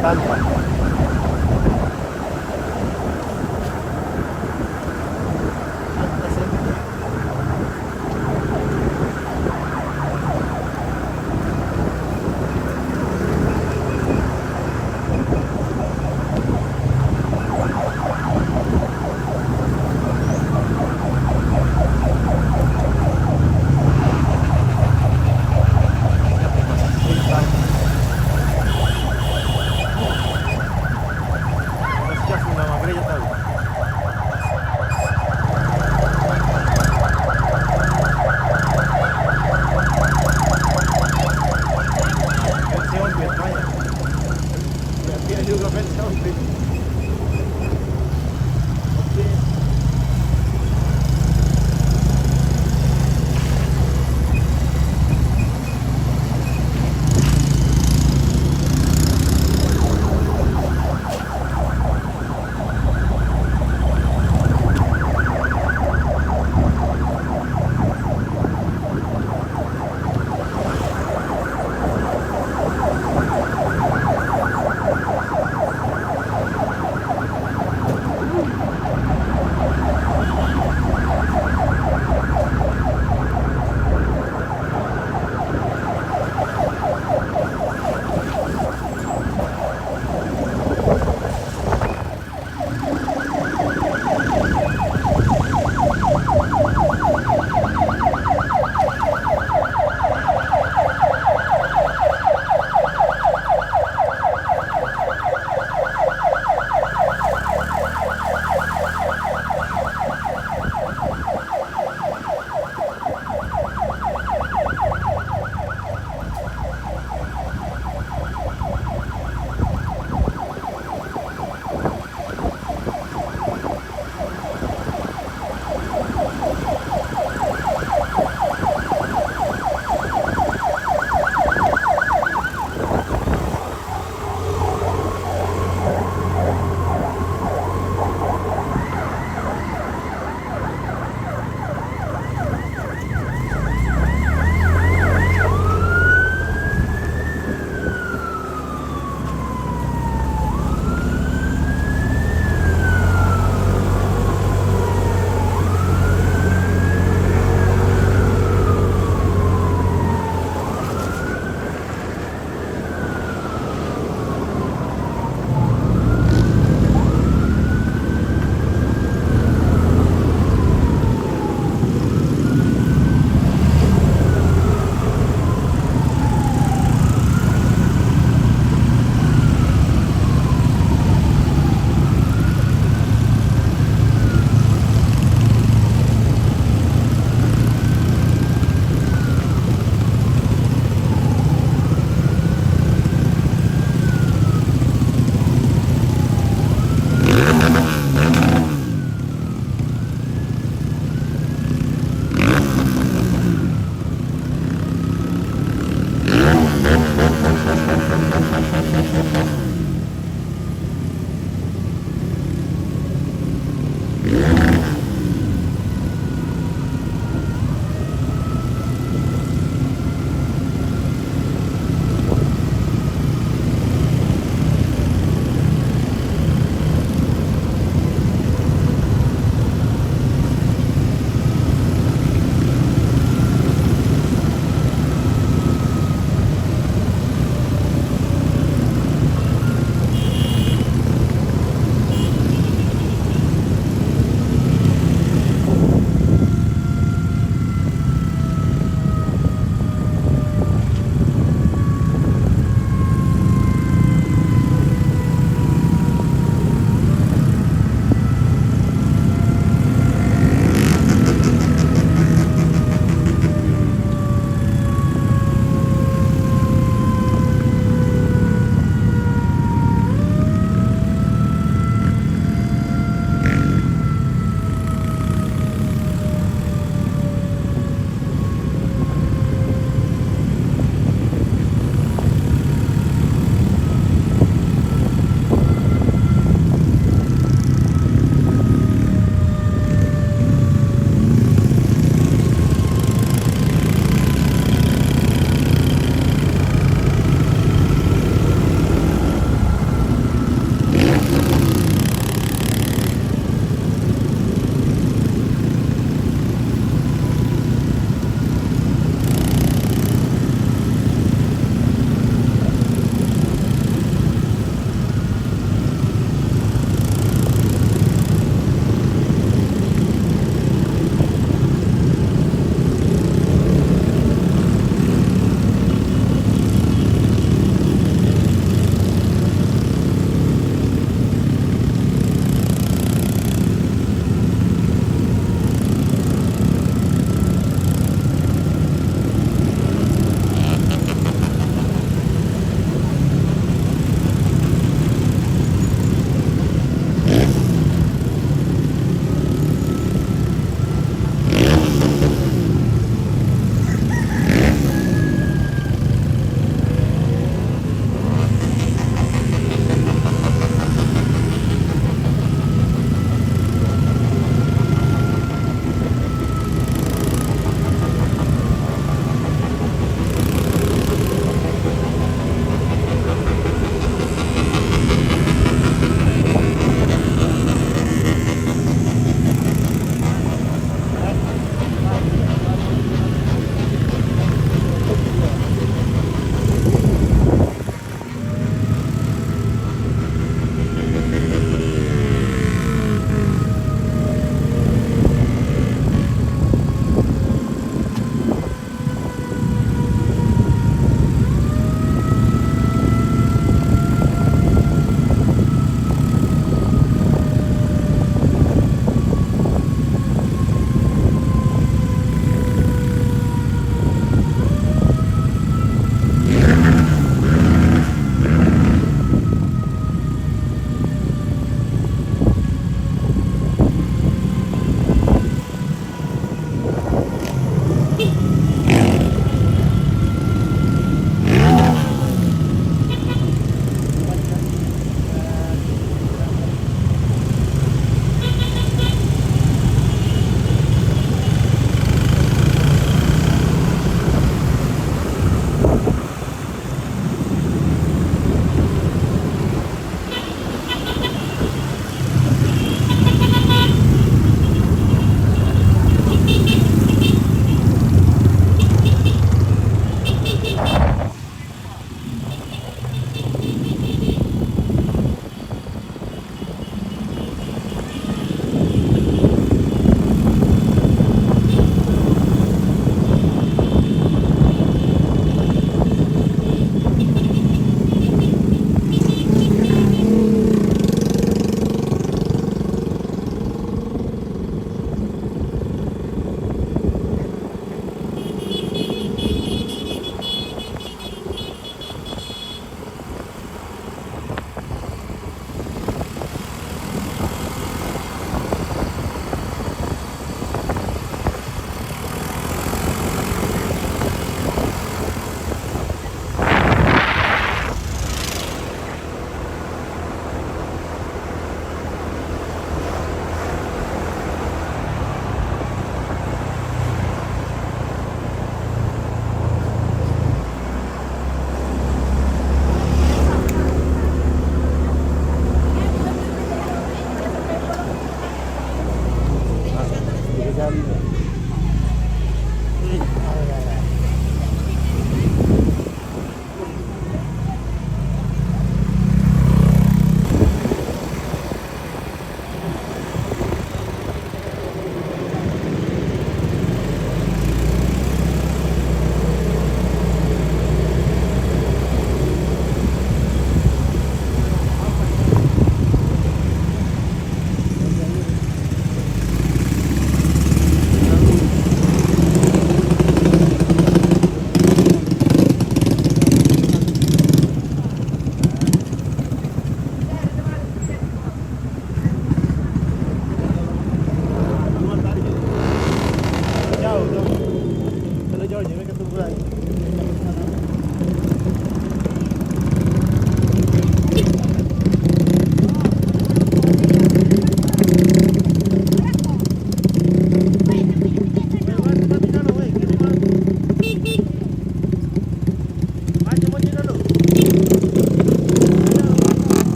tanpa.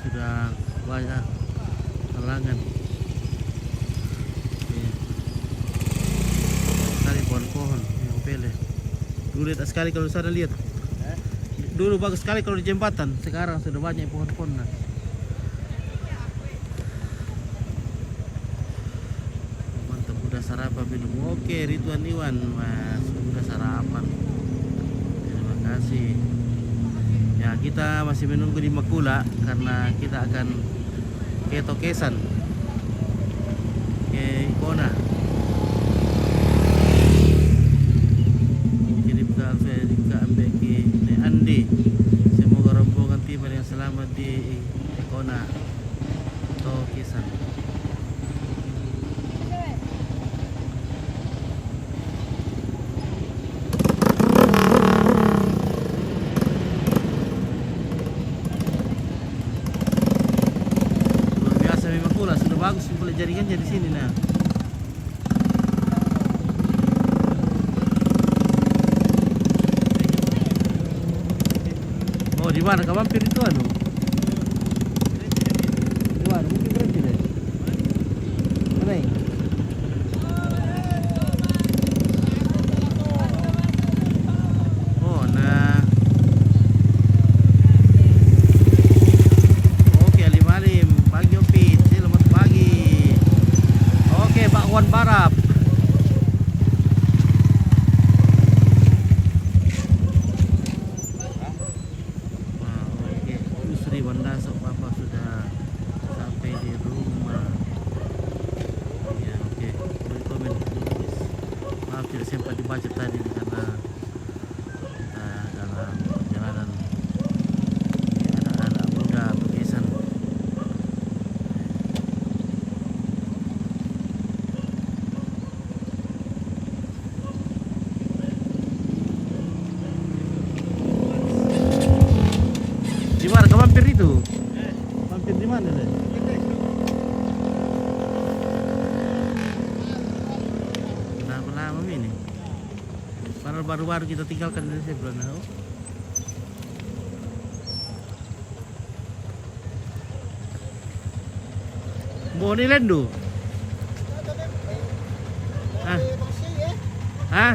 Sudah banyak halangan. Sekali pohon-pohon yang pele. Dulu lihat sekali kalau sana lihat. Dulu bagus sekali kalau di jembatan. Sekarang sudah banyak pohon-pohon. Mantap, udah sarapan belum? Oke, Ridwan Iwan, Mas, udah sarapan. Terima kasih. Ya, kita masih menunggu di Makula karena kita akan ke Tokesan, ke Icona. Jadi bekal saya diambil ke Andi. Semoga rombongan tiba yang selamat di Icona, Tokesan. Sudah bagus mulai jaringannya di sini nah. Oh, di mana kau mampir itu anu? Di mana? Mungkin berhenti deh. Mana ini? Oh, nah. Oke, Alim-alim. Pagi Opit. Selamat pagi. Oke, Pak Wan Barap. Sri Wandasok Papa sudah sampai di rumah. Ya, oke. Boleh komen tulis. Maaf tidak sempat dibaca tadi karena kita dalam perjalanan anak-anak muda Tokesan. Di mana kau mampir itu? Mampir di mana deh? Kenapa lama ini? Padahal baru-baru kita tinggalkan dari sebelah. Oh. Mau ni lendu? Ah? Ah?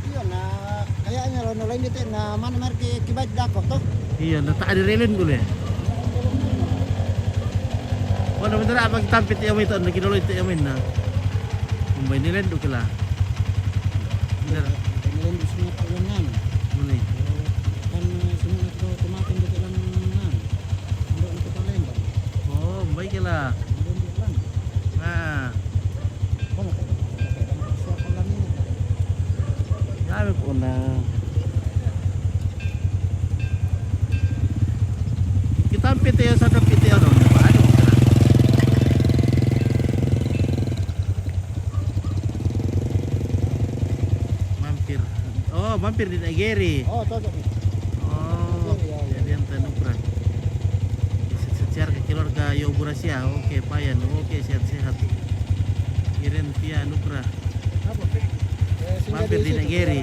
Iya, nah kayaknya lo lain itu na mana mereka kibat dakok tuh. Iya, tak ada relin dulu ya. Oh, bener apa kita tampit yang itu, nak kira itu yang mana? Mumbai ni lendu ke lah. Bener. Lain di sini tak lengan. Mana? Kan sini itu tomatin di dalam nan. Untuk itu Palembang. Oh, baik ke lah. Nah, Kono tak siapa lagi? kami pun na. Kita tampit ya sa tampit ya no. Paano mo kaya? Mampir. Oh, mampir di Negeri. Oh, cocok. Oh, jadi yang Nupra. Secara ke keluarga Yoburasya. Oke, Payan. Oke, sehat-sehat. Kirim via Nupra. Mampir di Negeri.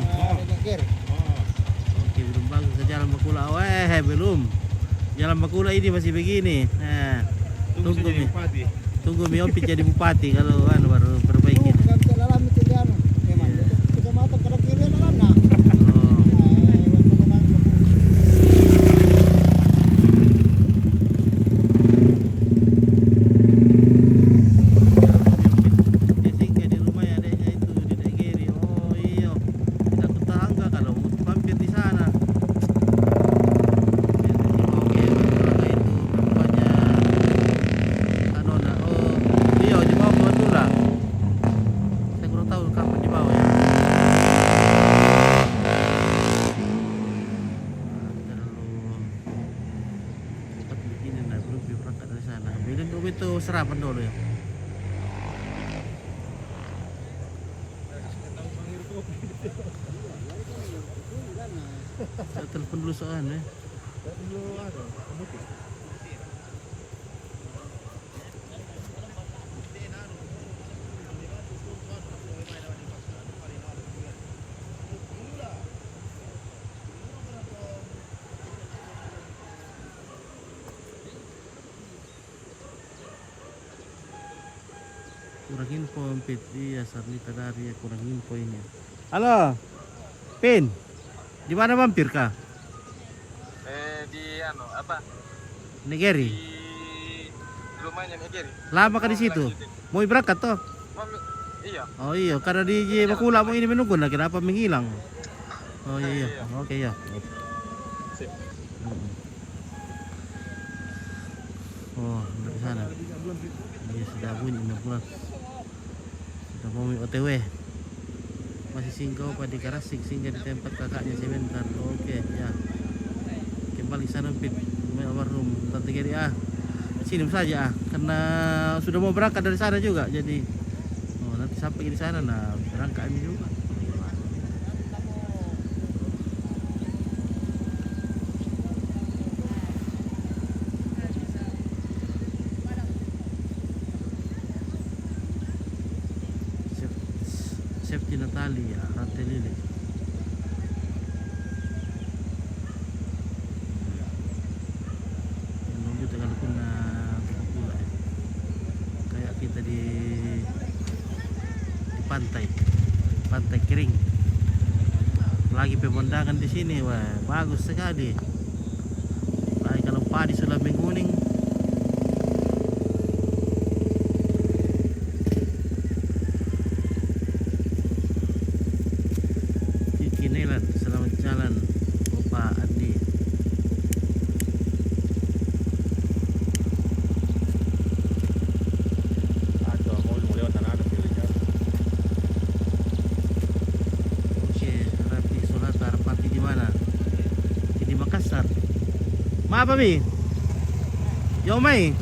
Oke, belum bagus ke Jalan Makula. Belum. Jalan Makula ini masih begini. Nah, tunggu Mi Opit jadi bupati kalau baru perbaiki. Kan dalam itu dia. mau sarapan dulu ya. Saya telepon dulu soalnya. Kurang info Pit, iya Sarnita dari kurang info ini. Halo, Pin, di mana mampir kah? Di apa? Negeri. Di rumahnya Negeri. Lama kah di situ? Mau berangkat toh? Iya. Oh iya, karena di Bakula mau ini menunggu lah, kenapa menghilang? Oh iya, Iya. oke ya. Sip. Oh, dari sana. Iya sudah bunyi 16. Sudah mau OTW. Masih singgah di Karasik, singgah di tempat kakaknya sebentar. Oke ya. Kembali sana Pit, almarhum Tante Geri sini saja karena sudah mau berangkat dari sana juga, jadi nanti sampai di sana nah berangkat ini juga. Septi Natalia, Rantai Lili. Nunggu tegal pun pula ya. Kayak kita di pantai kering. Lagi pemandangan di sini, wah bagus sekali. Lagi kalau padi sudah menguning. Kinelan, selamat jalan, Opa Adi. Ada mau lewat tanah ada pilihnya. Oke, Rapi Solata Arpati di mana? Di Makassar. Maaf Mi. Yo Mai.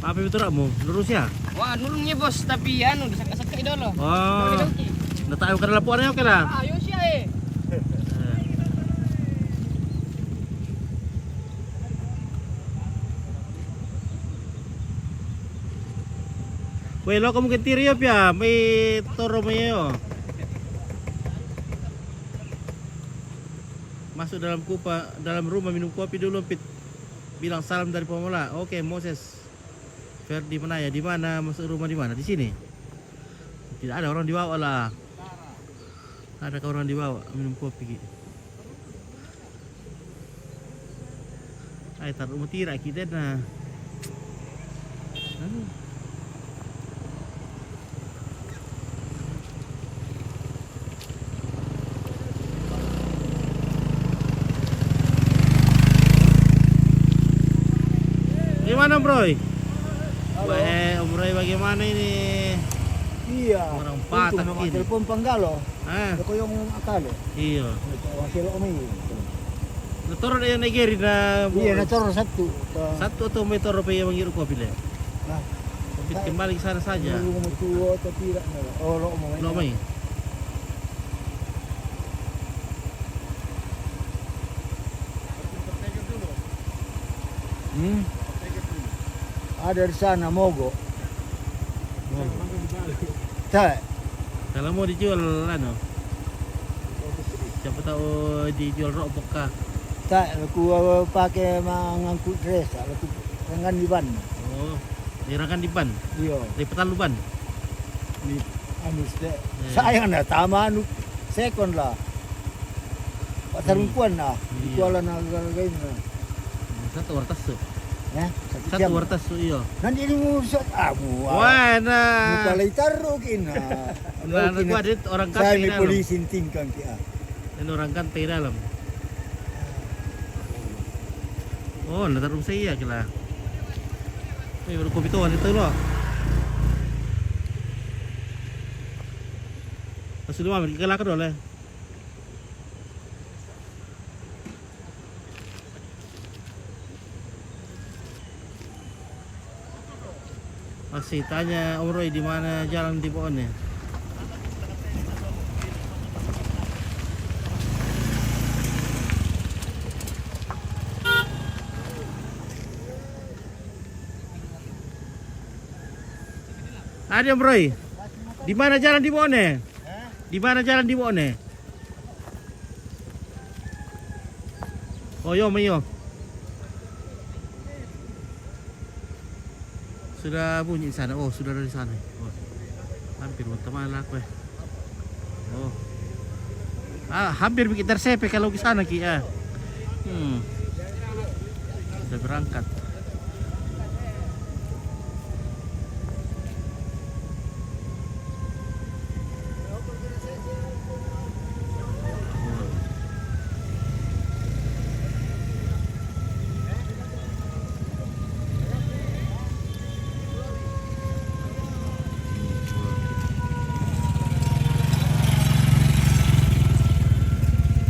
Apa itu rakmu? Lurus ya? Wah, nulungnya bos, tapi disaka-saka dulu. Oh, nggak tahu karena laporannya oke lah. Ayo sih Weh, lo kamu ketiri ya, may toro mo yo. Masuk dalam dalam rumah minum kopi dulu, Pit. Bilang salam dari pemula. Oke, Moses. Ferdi mana ya? Di mana? Masuk rumah di mana? Di sini. Tidak ada orang dibawa lah. Ada orang dibawa minum kopi. Ay, taruh mo tira kita na. Ano? Gimana bro? Om Roy bagaimana ini? Iya. Orang Patak Untung ini. telepon Panggalo. Ah, Ako yung akalo. iya. Wasilo kami. Natoro na yung Nigeri na Iya, natoro satu. satu atau may toro pa yung mangiru ko pila. Nah, Pit kembali ke sana saja. Yung mutuo at tira na. Oh, lo mo. Lo may. Ada di sana Mogo. Tak. Kalau mau dijual ano? Siapa tahu dijual rokok kah? Tak, aku pakai mengangkut dress. Aku dengan di ban. Oh, dirangan di ban, Iya. di Petaluban. Di anu sayang dah tama anu second lah. Pak Sarungkuan nah. Itualan agak-agak ini. Satu wartas tuh. Ya, Satu wartas tuh iya. Nanti ini musat abu. Wah, Muka nah. lay taruh kina. Nah, gua ada orang Saya kante may dalam. polisi tingkang kia. Ini orang kante dalam. Oh, natarum saya kila. Baru kopi tuan itu loh. Masih dua menit kelak dulu. Masih tanya Om Roy di mana jalan di pohonnya. Ada Om Roy. Di mana jalan di pohonnya? Di mana jalan di pohonnya? Oh yo, Mayo. Sudah bunyi di sana. Oh, sudah dari sana. Oh. Hampir mau teman aku. Oh. Hampir bikin tersepe kalau ke sana Ki ya. Sudah berangkat.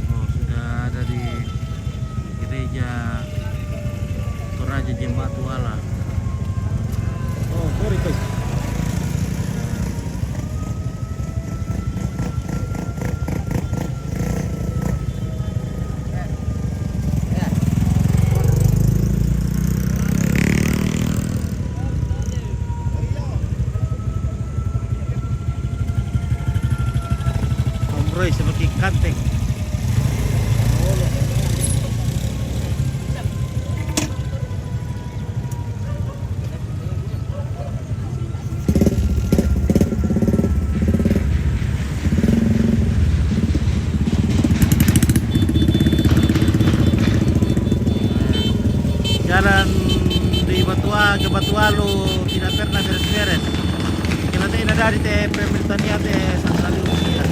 Oh, sudah ada di gereja Toraja Jemaat Wala. Oh, sorry guys. Om Roy seperti kanteng. Jalan di Batua ke Batualu tidak pernah beres-beres. Kita tidak ada di pemerintahnya sasali usia.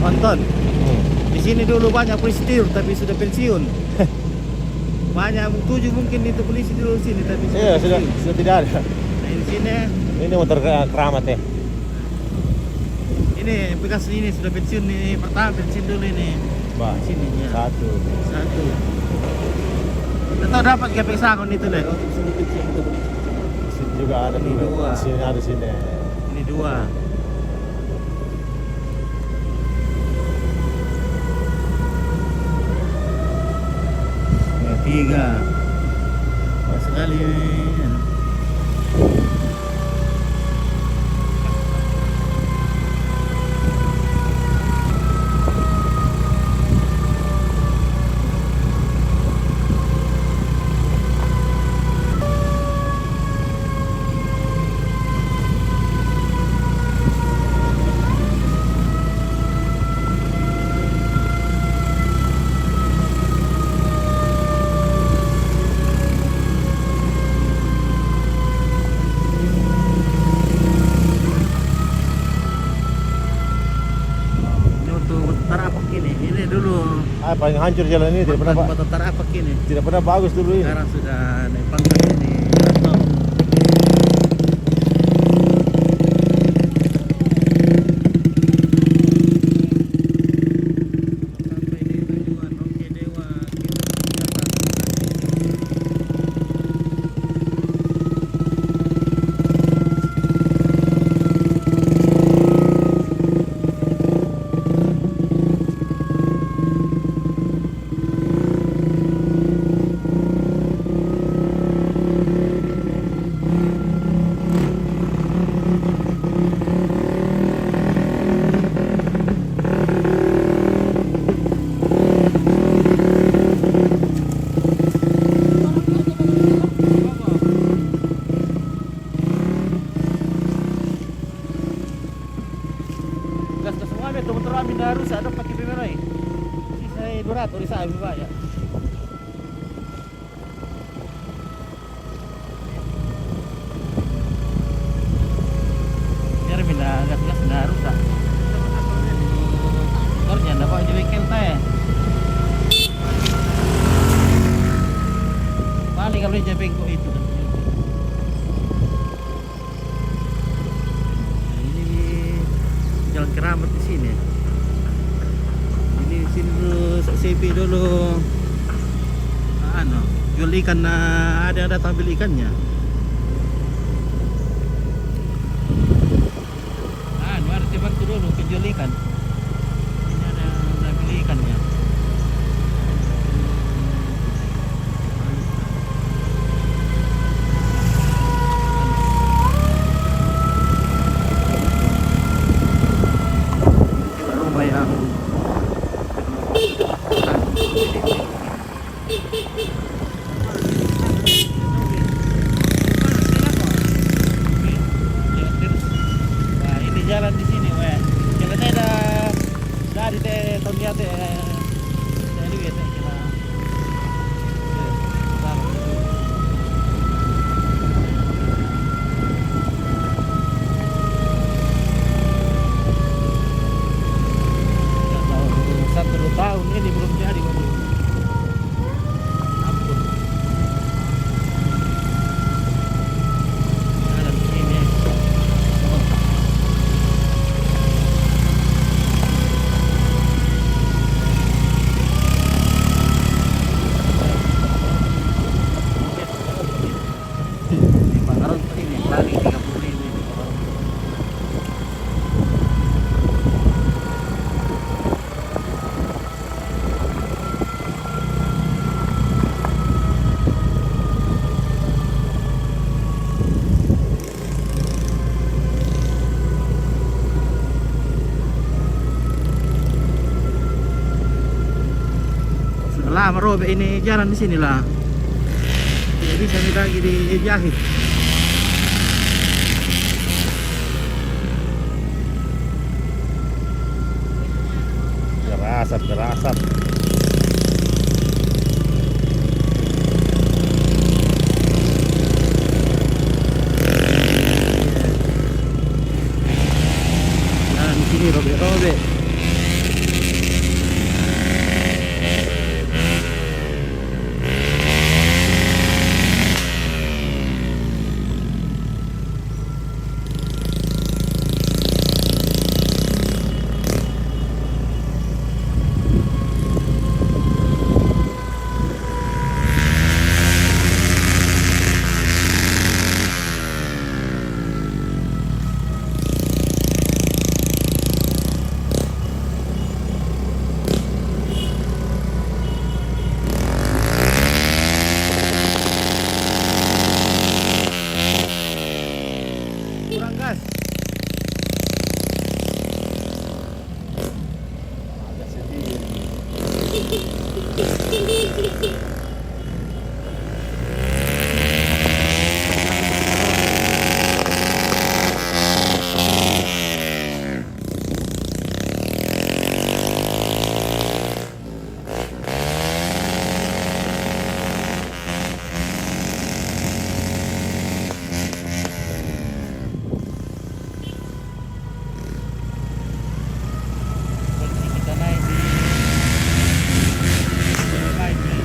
Anton, di sini dulu banyak polisi tidur tapi sudah pensiun. Banyak 7 mungkin itu polisi dulu sini tapi Iya, sudah pensiun. sudah tidak ada. Nah, di sini Ini motor keramat ya. ini bekas ini sudah pensiun nih, pertama pensiun dulu ini. Bah, Sini ya. satu. Satu. Atau dapat gak pesangon itu deh. Sini juga ada Ini dulu. dua. Sini ada sini. Ini 2. Ini 3. Pas sekali ini. Ini untuk tarapak ini. Ini dulu Paling hancur jalan ini batu tarapak ini. tidak pernah bagus dulu ini. Sekarang sudah naik pangkat ini. Rantau. Sampai di tujuan. Oke Dewa. Gas ke semua itu motor amin dah rusak ada pakai pemerai. Sisa 200 di saya banyak. Biar pindah gas dah rusak. Motornya dah bawa di bengkel teh. Paling kalau di bengkel itu. Jalan Keramat di sini. Ini sini dulu CP dulu. Anu, jual ikan ada tabel ikannya. Anu, ada bantu dulu penjual ikan. Ini ada tabel ikannya. Rumah yang Nah, ini jalan di sini, weh. Jalannya ada dari teh tahun dia teh dari dia teh kira. Satu 2 tahun ini belum jadi, waduh. Ampun. Jalan sini. Bakaran ini lari 30.000 ini. Lama Robe ini jalan di sini lah. Tidak bisa nih lagi dijahit. Gerasap. kurang gas. Agak sedih. Kita naik di live nih.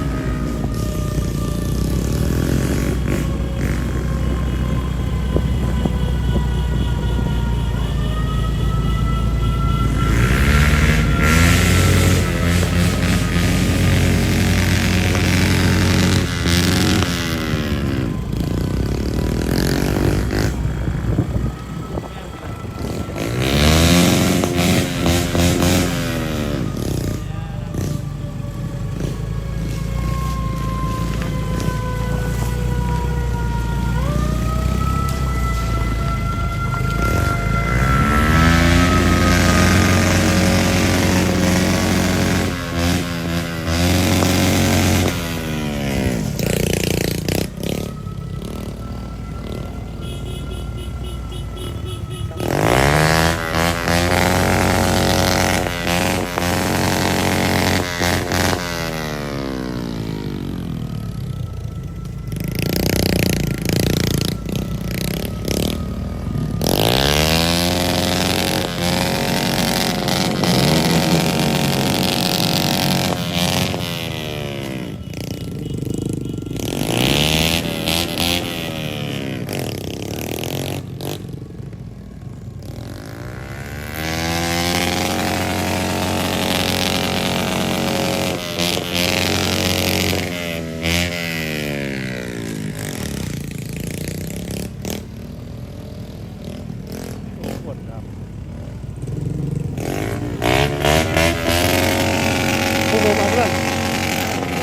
Tunggu, Pak Bran.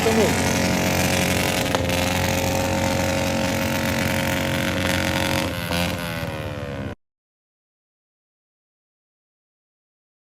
Tunggu.